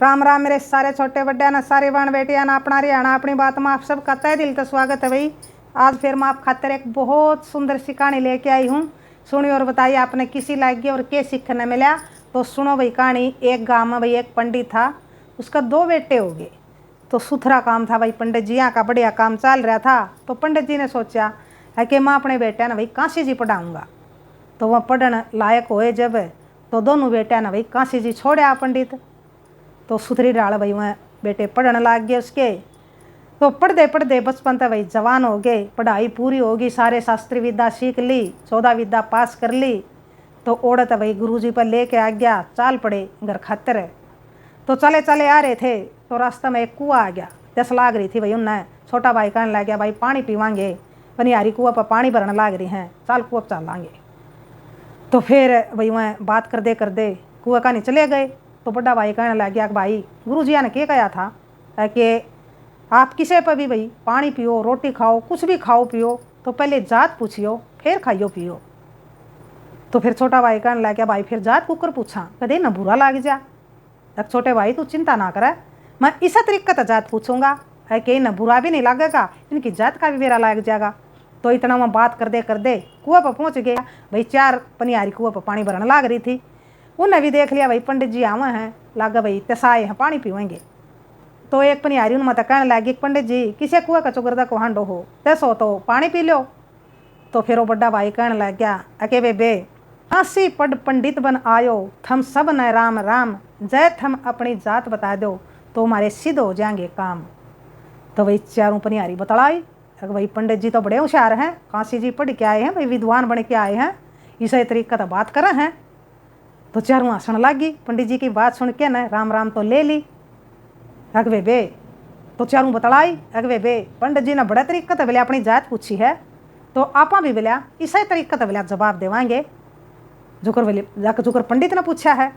राम राम मेरे सारे छोटे बड्डे ना सारे बहन बेटिया ना अपना हरियाणा अपनी बात में आप सबका तहे दिल से स्वागत है भाई। आज फिर मैं आप खातर एक बहुत सुंदर सी कहानी लेके आई हूँ। सुनिए और बताइए आपने किसी लगी और क्या सीखने मिला। तो सुनो भाई कहानी। एक गाँव में भाई एक पंडित था, उसका 2 बेटे हो गए। तो सुथरा काम था भाई, पंडित जी यहाँ का बढ़िया काम चल रहा था। तो पंडित जी ने सोचा है कि मैं अपने बेटे ना भाई काशी जी पढ़ाऊँगा। तो वह पढ़ने लायक होए जब, तो दोनों बेटा ना भाई काशी जी छोड़े पंडित। तो सुथरी डाल भाई वह बेटे पढ़ने लग गए उसके। तो पढ़ते पढ़ते बचपन तक भाई जवान हो गए, पढ़ाई पूरी होगी, सारे शास्त्री विद्या सीख ली, 14 विद्या पास कर ली। तो औरत भाई गुरुजी पर लेके आ गया, चाल पड़े घर खातर। तो चले चले आ रहे थे तो रास्ते में एक कुआ आ गया, प्यास लाग रही थी भाई उन्हें। छोटा भाई कहने लग गया भाई पानी पीवांगे, पनियारी कुआ पर पानी भरने लाग रही हैं, चाल कुआ पर चलांगे। तो फिर भाई वह बात कर दे कुआ का नहीं चले गए। तो बड़ा भाई कहने लग गया भाई गुरुजी ने क्या कहा था कि आप किसी पर भी भाई पानी पियो, रोटी खाओ, कुछ भी खाओ पियो तो पहले जात पूछियो फिर खाइयो पियो। तो फिर छोटा भाई कहने लग गया भाई फिर जात कुकर पूछा कदे ना बुरा लग जा। छोटे भाई तू चिंता ना करे, मैं इस तरीके से जात पूछूंगा है कि न बुरा भी नहीं लगेगा, इनकी जात का भी मेरा लग जाएगा। तो इतना मैं बात कर दे कुआ पर पहुँच गया भाई। 4 पनियारी कुआ पर पानी भरने लाग रही थी। उन्हें भी देख लिया भाई पंडित जी आवे हैं, लागा भाई तसाए हैं पानी पीवेंगे। तो एक पनियारी उन मत कहने लगी पंडित जी किसी कुआ का चुगरदा को हांडो हो तैसो तो पानी पी लो। तो फिर वो बड़ा भाई कहने लग गया अके बे आसी पढ़ पंडित बन आयो, थम सब न राम राम, जय थम अपनी जात बता दो तो हमारे सिद्ध हो जाएंगे काम। तो भाई चारों पनियारी बतलाई भाई पंडित जी तो बड़े होशियार हैं, काशी जी पढ़ के आए हैं भाई, विद्वान बन के आए हैं, इसी तरीके तो बात कर रहे हैं। तो चारों हंसने लगी। पंडित जी की बात सुन के न राम राम तो ले ली। अगवे बे तो चारों बतलाई अगवे बे पंडित जी ने बड़े तरीके से बोले अपनी जात पूछी है तो आप भी बोलिया इसी तरीके से बोलिया जवाब देवांगे जुकर बोले जाकर जुकर पंडित ने पूछा है।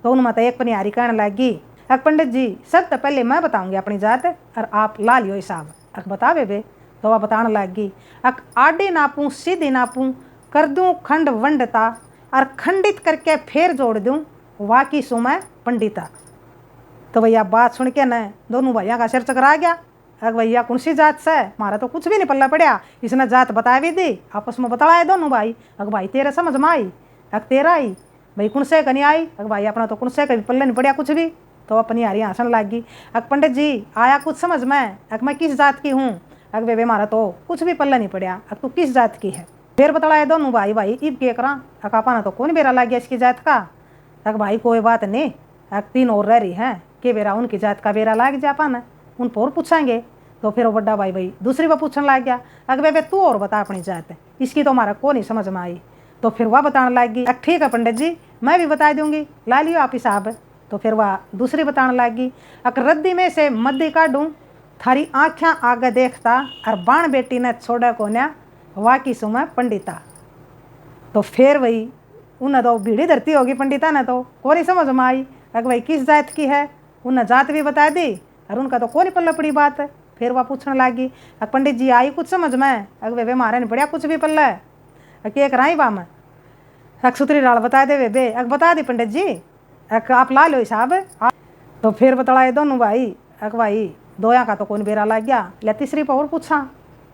तो उनमें तो एक पनियारी कहने लगी अक पंडित जी सब तो पहले मैं बताऊंगी अपनी जात और आप ला लियो हिसाब। अक बता बे तो वह बताने लगी अक आडे नापूँ सीधी नापूँ कर दूँ खंड वंडता और खंडित करके फिर जोड़ दूँ वाकी सुमय पंडिता। तो भैया बात सुन के न दोनों भैया का सिर चकरा गया। अग भैया कौन सी जात से, मारा तो कुछ भी नहीं पल्ला पड़ा, इसने जात बता भी दी, आपस में बतलाए दोनों भाई। अग भाई तेरे समझ में आई, अग तेरा आई भाई कौन से कहीं आई, अग भाई अपना तो कौन से कभी पल्ले नहीं पड़ा कुछ भी। तो अपनी हारी हंसन लग गई। अग पंडित जी आया कुछ समझ में, अग मैं किस जात की हूँ, अग बेबे मारा तो कुछ भी पल्ला नहीं पड़ा, अग तू किस जात की है। फिर बतलाए दोनों भाई भाई इब के करा, अग आपा तो कौन बेरा लग गया इसकी जात का। अग भाई कोई बात नहीं, अग 3 और रह रही हैं कि बेरा उनकी जात का बेरा लग जा पाना, उन पर पूछेंगे। तो फिर वो बड़ा भाई भाई दूसरी बार पूछने लग गया अग बेबे तू और बता अपनी जात, इसकी तो हमारा को नहीं समझ में आई। तो फिर वह बताने लगी ठीक है पंडित जी मैं भी बता दूंगी, ला लियो आप हिसाब। तो फिर वह दूसरी बताने लगी अक रद्दी में से मद्दी काटूँ थारी आँखें आगे देखता और बाण बेटी ने छोड़ा कोन्या वाकी सुमा पंडिता। तो फिर वही उन्हें तो भीड़ी धरती होगी पंडिता ने तो कोरी समझ में आई अग भाई किस जात की है, उन्हें जात भी बता दी और उनका तो कोरी पल्ला पड़ी बात है। फिर वह पूछने लगी अग पंडित जी आई कुछ समझ में, अग वे मारे नहीं पड़ा कुछ भी पल्ला है, अग एक राई बा में अग सुतरी डाल बता दे वे अग बता दी पंडित जी, अग आप ला लो हिसाब। तो फिर बतलाए दोनों भाई अग भाई दोया का तो कौन बेरा लग गया, या तीसरी पर और पूछा।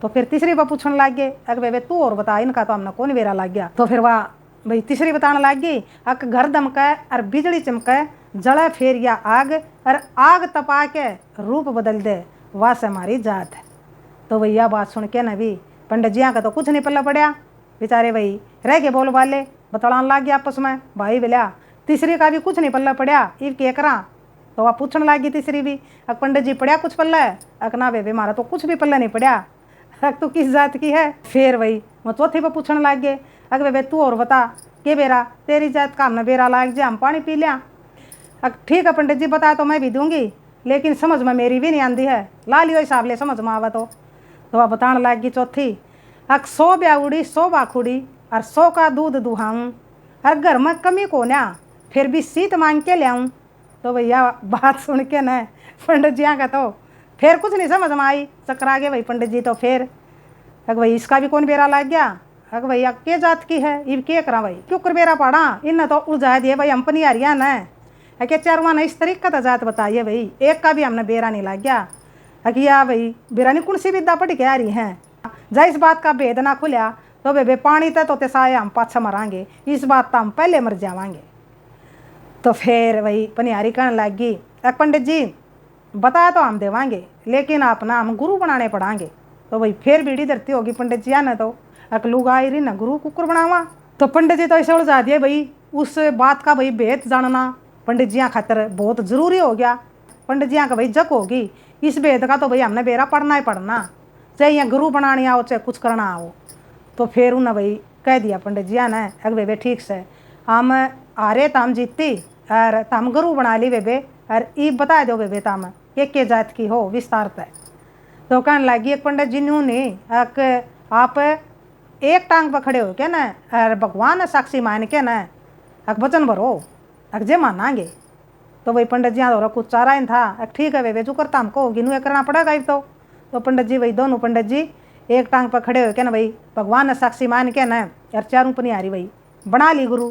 तो फिर तीसरी पर पूछने लग गए अग वे तू और बता इनका तो हमने कौन बेरा लग गया। तो फिर वह भाई तीसरी बताने लग गई अक घर दमके और बिजली चमके जले फेर या आग और आग तपा के रूप बदल दे वह से हमारी जात है। तो भैया बात सुन के न भी पंडित जिया का तो कुछ नहीं पल्ला पड़ा, बेचारे भाई रह गए बोल वाले बतलाने लग गया आपस में भाई बोलिया तीसरी का भी कुछ नहीं पल्ला पड़ा इव के करा। तो वह पूछने लगी तीसरी भी अक पंडित जी पड़ा कुछ पल्ला है, अक ना बेबे मारा तो कुछ भी पल्ला नहीं पड़ा, अक तू किस जात की है। फिर वही मैं चौथी पर पूछने लग गए अग बेबे तू और बता के बेरा तेरी जात का हमने बेरा लाग जा हम पानी पी लिया। अग ठीक है पंडित जी बता तो मैं भी दूंगी, लेकिन समझ में मेरी भी नहीं आती है, ला लियो हिसाब ले समझ में आवा। तो वह बताने लगी चौथी अग 100 ब्याउड़ी 100 बाखुड़ी और 100 का दूध दुहाऊँ और घर में कमी को ना फिर भी सीत मांग के ले आऊँ। तो भैया बात सुन के न पंडित जी का तो फिर कुछ नहीं समझ में आई, चकरा गए भाई पंडित जी। तो फिर अग भाई इसका भी कौन बेरा लग गया, अग भैया के जात की है इब के करा भाई क्यों कर बेरा पड़ा, इन तो उलझा दिए भाई हम पनियारियाँ न कि चरवा ने इस तरीके का जात बताइए भाई, एक का भी हमने बेरा नहीं लग गया कि या भाई बेरा नहीं कौन सी विद्या पढ़ के आ रही हैं। जब इस बात का भेद ना खुलिया तो बे पानी तय तो साए हम पाछा मरांगे, इस बात तो हम पहले मर जावांगे। तो फिर वही पनियारी कहने लगी, पंडित जी बताया तो हम देवांगे, लेकिन आप ना हम गुरु बनाने पड़ांगे। तो भाई फिर बीड़ी धरती होगी पंडित जी आने तो अकलू गाई रही ना गुरु कुकुर बनावा। तो पंडित जी तो ऐसे उलझा दिए भाई, उस बात का भाई भेद जानना पंडित जी खातर बहुत जरूरी हो गया। पंडित जी का भाई जग होगी, इस भेद का तो भाई हमने बेरा पढ़ना ही पढ़ना, चाहे यहाँ गुरु बनाने आओ चाहे कुछ करना आओ। तो फिर उन्हें भाई कह दिया पंडित जी ने, अग बेबे ठीक से हम हारे तो हम जीती और तम गुरु बना ली बेबे, और ये बता दो बेबे तम के जात की हो विस्तार तय। तो कहने लगी एक पंडित जी न्यू नहीं, आप एक टांग पर खड़े हो के ना और भगवान साक्षी मान के ना वचन भरो जे मानांगे। तो भाई पंडित जी यहाँ कुछ चारा ही था, ठीक है बेबे जो करता हमको होगी नू करना पड़ेगा तो पंडित जी भाई दोनों पंडित जी एक टांग पर खड़े हो के ना भाई भगवान ने साक्षी मान के ना यार चारों पनियारी भाई बना ली गुरु।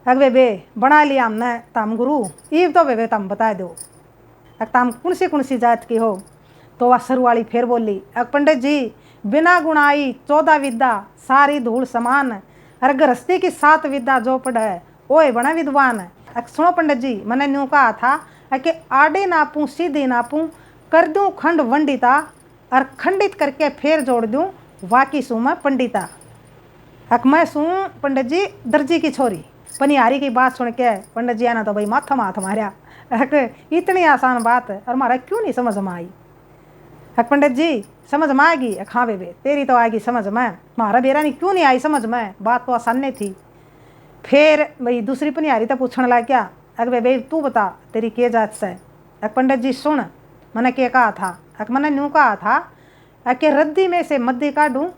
अग बेबे बना लिया हमने तम गुरु, ये तो बेबे तम बता दो तम कौन सी जात की हो। तो वह सर वाली फिर बोली, अग पंडित जी बिना गुणाई 14 विद्या सारी धूल समान, अरे गृहस्थी की 7 विद्या जो पढ़े वो बना विद्वान। सुनो पंडित जी मैंने न्यू कहा था कि आड़े नापूं सीधे नापूं कर दूं खंड वंडिता, और खंडित करके फिर जोड़ दूं वाकी सू मैं पंडिता। मैं सू पंडित जी दर्जी की छोरी। पनिहारी की बात सुन के पंडित जी आना तो भाई माथा माथ मारा, इतनी आसान बात और हमारा क्यों नहीं समझ में आई। पंडित जी समझ में आएगी, हाँ बेबे तेरी तो आएगी समझ में, हमारा बेरा नहीं क्यों नहीं आई समझ में, बात तो आसान नहीं थी। फिर भाई दूसरी पनिहारी तो पूछने लग गया, अग बेबे तू बता तेरी के जात से। पंडित जी सुन मैंने क्या कहा था, मैंने न्यू कहा था कि रद्दी में से मद्दी काटूँ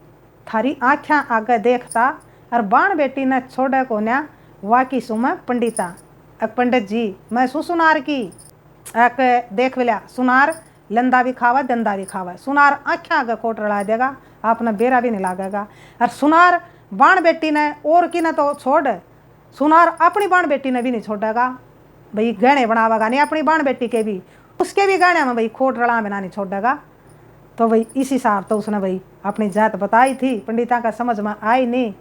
थारी आँखें आगे देखता, और बाण बेटी ने छोड़े को न्या वाकी सु मैं पंडिता। पंडित जी मैं सुनार की देख लिया, सुनार लंदा भी खावा दंदा भी खावा, सुनार आँखें आगे कोट रड़ा देगा आपने बेरा भी नहीं लागेगा, और सुनार बाण बेटी ने और की न तो छोड़, सुनार अपनी बाण बेटी ने भी नहीं छोड़ेगा भाई, गहने बनावेगा नहीं अपनी बाण बेटी के भी, उसके भी गहने में भाई खोट रड़ा में ना नहीं छोड़ेगा। तो भाई इस हिसाब तो उसने भाई अपनी जात बताई थी, पंडिता का समझ में आई नहीं।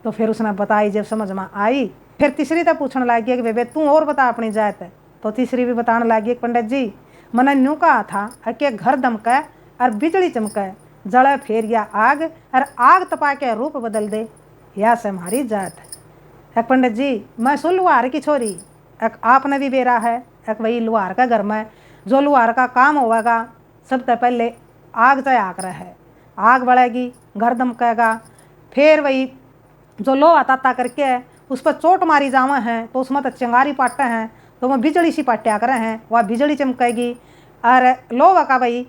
तो फिर उसने बताई, जब समझ में आई फिर तीसरी तो पूछने लगी कि बेबे तू और बता अपनी जात। तो तीसरी भी बताने लगी पंडित जी मैंने न्यू कहा था कि घर दमके और बिजली चमके, जड़े फेर या आग और आग तपा के रूप बदल दे, या से हमारी जात। पंडित जी मैं सुन लुहार की छोरी, आपने भी बेरा है वही लुहार का घर में जो लुहार का काम होगा सबसे पहले आग चाहे आग रहे, आग बढ़ेगी घर दमकेगा, फिर वही जो लोहा ताता करके उस पर चोट मारी जावे हैं तो उसमें तो चिंगारी पाटे हैं, तो वह बिजली सी पाट्या करे हैं, वह बिजली चमकेगी, और लोहा का भाई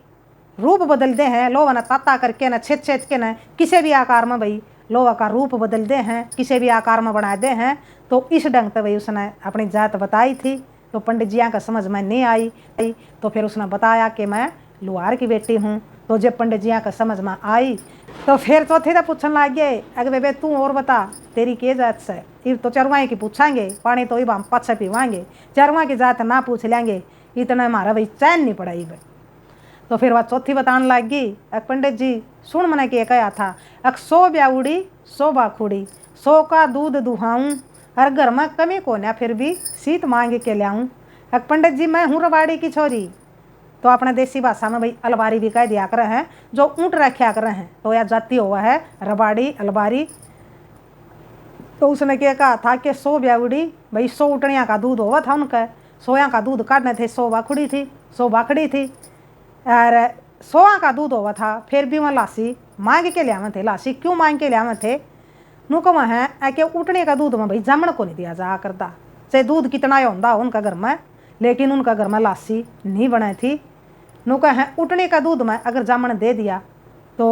रूप बदल दे हैं, लोहा न ताता करके न छेद छेद के न किसी भी आकार में भाई लोहा का रूप बदल दे हैं, किसी भी आकार में बना दे हैं। तो इस ढंग से भाई उसने अपनी जात बताई थी। तो पंडित जी का समझ में नहीं आई, तो फिर उसने बताया कि मैं लुहार की बेटी हूँ। तो जब पंडित जी का समझ में आई तो फिर चौथे तो पूछने लग गए, अगर बेबे तू और बता तेरी के जात से। ये तो चरवाई की पूछाएंगे, पानी तो हम पाछे पीवाएंगे, चरवा की जात ना पूछ लेंगे, इतना हमारा भाई चैन नहीं पड़ाई भाई। तो फिर वह चौथी बताने लगी, पंडित जी सुन मैंने के कहा था, 100 ब्याउड़ी 100 बाखुड़ी, 100 का दूध दुहाऊँ, हर घर में कमी को ना फिर भी सीत मांग के लाऊँ। पंडित जी मैं हूँ रबाड़ी की छोरी। तो अपने देसी भाषा में भाई अलबारी भी कह दिया कर हैं, जो ऊँट रखा कर हैं तो यह जाति हुआ है रबाड़ी अलबारी। तो उसने क्या कहा था कि 100 ब्याउड़ी भाई 100 उटनिया का दूध हुआ था उनका, 100 का दूध काटने थे, 100 बाखड़ी थी, 100 बाखड़ी थी, और 100 का दूध हुआ था। फिर भी वह लासी मांग के लिया थे, लासी क्यों मांग के लिया थे, नू कह है कि उठने का दूध में भाई जामण को नहीं दिया जा करता, चाहे दूध कितना ही होता उनका घर में, लेकिन उनका घर में लासी नहीं बनाई थी। नू कह उठने का दूध में अगर जामण दे दिया तो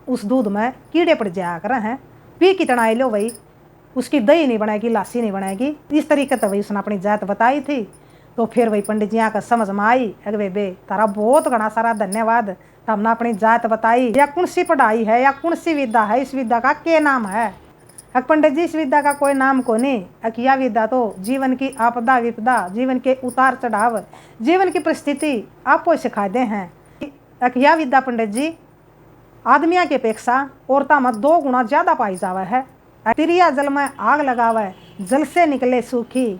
उस दूध में कीड़े पड़ जाया कर हैं, पी कितना लो भाई उसकी दही नहीं बनाएगी, लासी नहीं बनाएगी। इस तरीके से भाई उसने अपनी जात बताई थी। तो फिर वही पंडित जी का समझ में आई, अरे बेबे तारा बहुत घना सारा धन्यवाद, हमने अपनी जात बताई, या कौन सी पढ़ाई है या कौन सी विद्या है, इस विद्या का क्या नाम है। अक पंडित जी इस विद्या का कोई नाम को नहीं। अक यह विद्या तो जीवन की आपदा विपदा, जीवन के उतार चढ़ाव, जीवन की परिस्थिति आपको सिखा दे हैं। अक यह विद्या पंडित जी आदमिया की अपेक्षा औरता में 2 गुना ज्यादा पाई जावे है। तिरिया जल में आग लगावे, जल से निकले सूखी,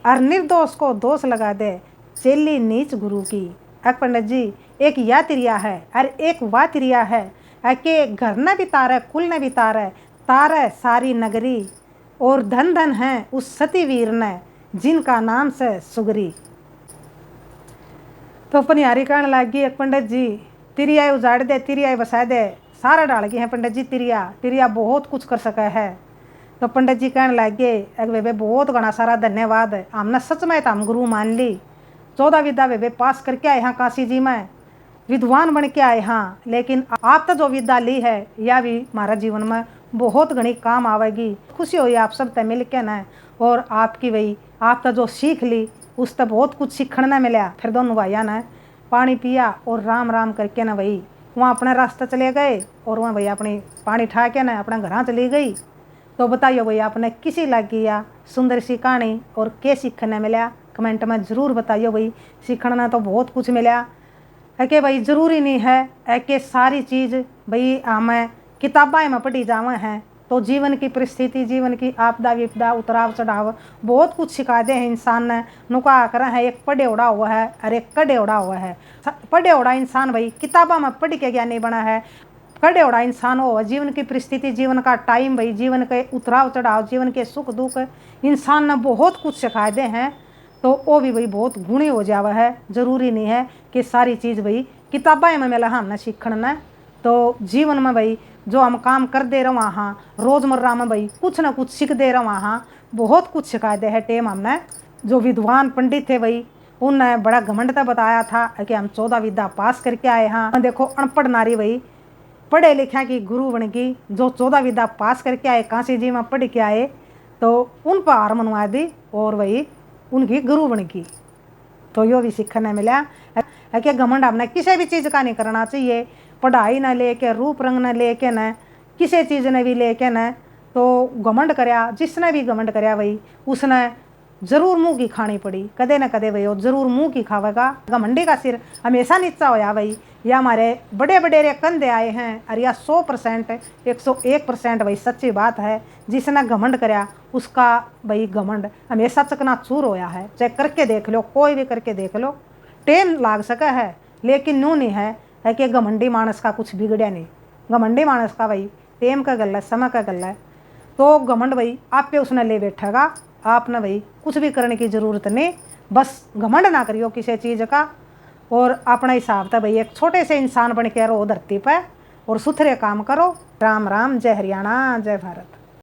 और निर्दोष को दोष लगा दे, चेली नीच गुरु की। अक पंडित जी एक यह तिरिया है और एक वह तिरिया है कि घर न भी तारे, कुल न भी तारे, तारे सारी नगरी, और धन धन है उस सती वीर ने जिनका नाम से सुगरी। तो पनिहारी कहने लगी, एक पंडित जी तिरिया उजाड़ दे, तिरिया बसा दे, सारा डाल गए हैं पंडित जी। तिरिया बहुत कुछ कर सका है। तो पंडित जी कहने लगे, अरे वे बहुत घना सारा धन्यवाद, हमने सच में तो हम गुरु मान ली। 14 विद्या वे पास करके आए हाँ, काशी जी में विद्वान बन के आए हाँ, लेकिन आप तो जो विद्या ली है यह भी हमारा जीवन में बहुत घनी काम आवेगी। खुशी हुई आप सब तय मिल के न, और आपकी वही आप तो जो सीख ली उस तो बहुत कुछ सीखने मिला। फिर दोनों भाइया ने पानी पिया और राम राम करके ना वही वहाँ अपने रास्ते चले गए, और वहाँ भैया अपनी पानी ठा के ना अपने घर चली गई। तो बताइए भैया आपने किसी लगी या सुंदर सी कहानी और क्या सीखने मिला, कमेंट में ज़रूर बताइए। भाई सीखना तो बहुत कुछ मिला है कि भाई ज़रूरी नहीं है कि सारी चीज़ भाई हमें किताबें में पढ़ी जावे हैं। तो जीवन की परिस्थिति, जीवन की आपदा विपदा, उतराव चढ़ाव बहुत कुछ सिखा दे हैं इंसान ने। नुका कर है एक पढ़े उड़ा हुआ है और एक कड़े उड़ा हुआ है। पढ़े उड़ा इंसान भाई किताबों में पढ़ के ज्ञानी बना है, कड़े उड़ा इंसान हो जीवन की परिस्थिति, जीवन का टाइम भाई, जीवन के उतराव चढ़ाव, जीवन के सुख दुख इंसान ने बहुत कुछ सिखा दे हैं। तो वो भी भाई बहुत गुणी हो जावा है। ज़रूरी नहीं है कि सारी चीज़ भाई किताबें में मिला हमने सीखना। तो जीवन में भाई जो हम काम कर दे रहे हाँ, रोज़मर्रा में भाई कुछ ना कुछ सीख दे रहे हाँ, बहुत कुछ सिखा दे है टेम हमने। जो विद्वान पंडित थे भाई उनने बड़ा घमंड था बताया था कि हम 14 विद्या पास करके आए हाँ। देखो अनपढ़ नारी भाई पढ़े लिखे की गुरु बन गई, जो 14 विद्या पास करके आए, काशी जी में पढ़ के आए, तो उन पर हार मनवा दी और वही उनकी गुरु बन गई। तो यो भी सीखने मिला है कि घमंड हमने किसी भी चीज़ का नहीं करना चाहिए। पढ़ाई न लेके, रूप रंग न लेके न, किसी चीज़ ने भी लेके न तो घमंड करया। जिसने भी घमंड करया भाई उसने जरूर मुँह की खानी पड़ी, कदे न कदे भाई वो जरूर मुँह की खावेगा। घमंडी का सिर हमेशा नीचा होया भाई। या हमारे बड़े बड़े रे कंधे आए हैं और या 100% 101% भाई सच्ची बात है। जिसने घमंड करया उसका भाई घमंड हमेशा चकनाचूर होया है। चाहे करके देख लो, कोई भी करके देख लो, टेम लाग सका है, लेकिन न्यू नहीं है कि घमंडी मानस का कुछ बिगड़या नहीं। घमंडी मानस का भाई टेम का गल है, समय का गल है। तो घमंड भाई आप पे उसने ले बैठेगा, आपने भाई कुछ भी करने की ज़रूरत नहीं। बस घमंड ना करियो किसी चीज़ का, और अपना हिसाब था भाई एक छोटे से इंसान बन के रहो धरती पर और सुथरे काम करो। राम राम, जय हरियाणा, जय भारत।